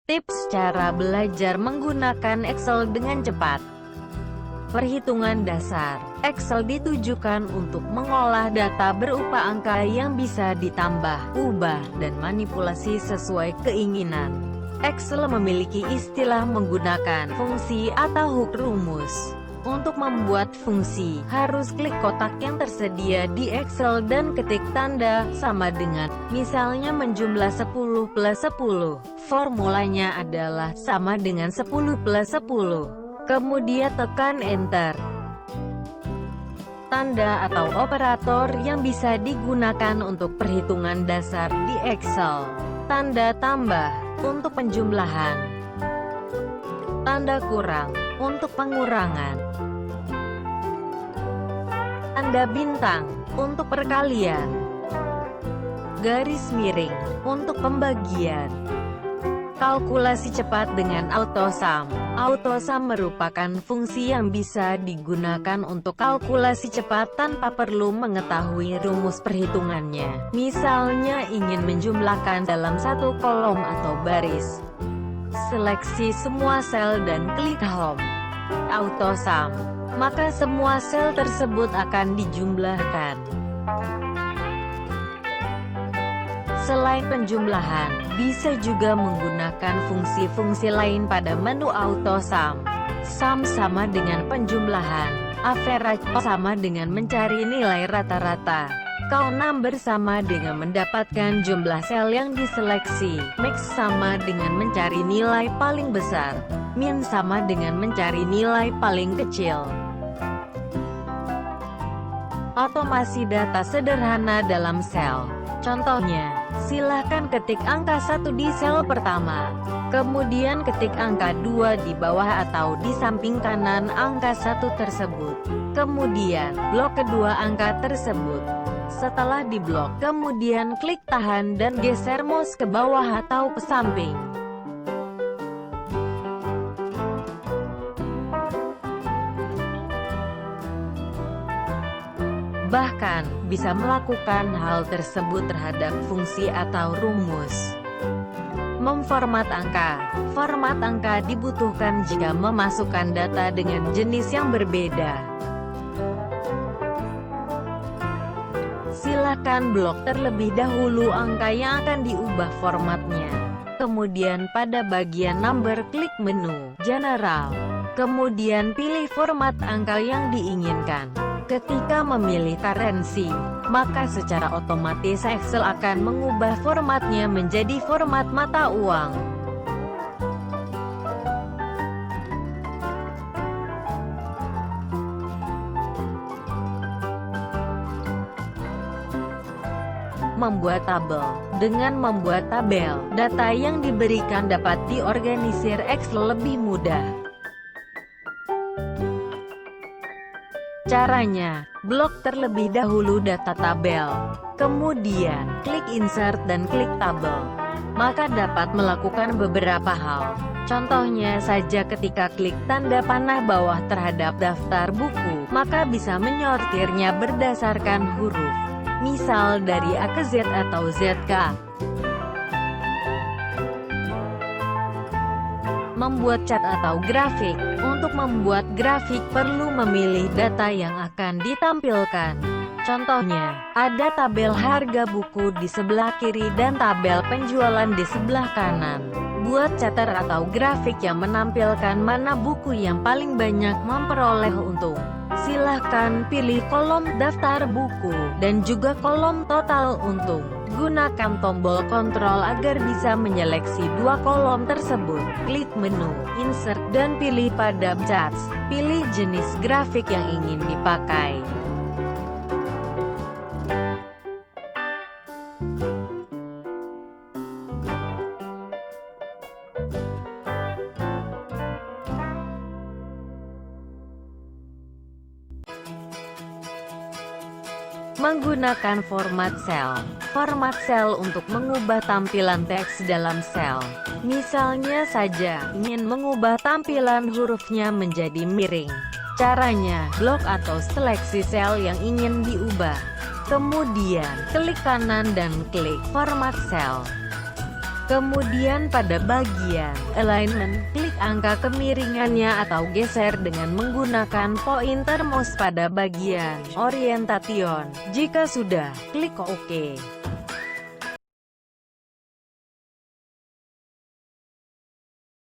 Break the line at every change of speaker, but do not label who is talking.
Tips cara belajar menggunakan Excel dengan cepat. Perhitungan dasar. Excel ditujukan untuk mengolah data berupa angka yang bisa ditambah, ubah, dan manipulasi sesuai keinginan. Excel memiliki istilah menggunakan fungsi atau hook rumus. Untuk membuat fungsi, harus klik kotak yang tersedia di Excel dan ketik tanda sama dengan, misalnya menjumlah 10 plus 10. Formulanya adalah sama dengan 10 plus 10. Kemudian tekan Enter. Tanda atau operator yang bisa digunakan untuk perhitungan dasar di Excel. Tanda tambah untuk penjumlahan. Tanda kurang untuk pengurangan. Tanda bintang untuk perkalian. Garis miring untuk pembagian. Kalkulasi cepat dengan AutoSum. AutoSum merupakan fungsi yang bisa digunakan untuk kalkulasi cepat tanpa perlu mengetahui rumus perhitungannya. Misalnya ingin menjumlahkan dalam satu kolom atau baris. Seleksi semua sel dan klik Home. AutoSum. Maka semua sel tersebut akan dijumlahkan. Selain penjumlahan, bisa juga menggunakan fungsi-fungsi lain pada menu AutoSum. Sum sama dengan penjumlahan. Average sama dengan mencari nilai rata-rata. Count number sama dengan mendapatkan jumlah sel yang diseleksi. Max sama dengan mencari nilai paling besar. Min sama dengan mencari nilai paling kecil. Otomasi data sederhana dalam sel. Contohnya, silahkan ketik angka 1 di sel pertama. Kemudian ketik angka 2 di bawah atau di samping kanan angka 1 tersebut. Kemudian, blok kedua angka tersebut. Setelah diblok, kemudian klik tahan dan geser mouse ke bawah atau ke samping. Bahkan, bisa melakukan hal tersebut terhadap fungsi atau rumus. Memformat angka. Format angka dibutuhkan jika memasukkan data dengan jenis yang berbeda. Silakan blok terlebih dahulu angka yang akan diubah formatnya. Kemudian pada bagian number, klik menu General. Kemudian pilih format angka yang diinginkan. Ketika memilih currency, maka secara otomatis Excel akan mengubah formatnya menjadi format mata uang. Membuat tabel. Dengan membuat tabel, data yang diberikan dapat diorganisir Excel lebih mudah. Caranya, blok terlebih dahulu data tabel. Kemudian, klik Insert dan klik Tabel. Maka dapat melakukan beberapa hal. Contohnya saja ketika klik tanda panah bawah terhadap daftar buku, maka bisa menyortirnya berdasarkan huruf. Misal dari A ke Z atau Z ke A. Membuat chart atau grafik. Untuk membuat grafik perlu memilih data yang akan ditampilkan. Contohnya, ada tabel harga buku di sebelah kiri dan tabel penjualan di sebelah kanan. Buat chart atau grafik yang menampilkan mana buku yang paling banyak memperoleh untung. Silahkan pilih kolom daftar buku dan juga kolom total untung. Gunakan tombol kontrol agar bisa menyeleksi dua kolom tersebut. Klik menu Insert dan pilih pada Charts. Pilih jenis grafik yang ingin dipakai. Menggunakan format sel. Format sel untuk mengubah tampilan teks dalam sel. Misalnya saja, ingin mengubah tampilan hurufnya menjadi miring. Caranya, blok atau seleksi sel yang ingin diubah. Kemudian, klik kanan dan klik Format Sel. Kemudian pada bagian alignment, klik angka kemiringannya atau geser dengan menggunakan pointer mouse pada bagian orientation. Jika sudah, klik OK.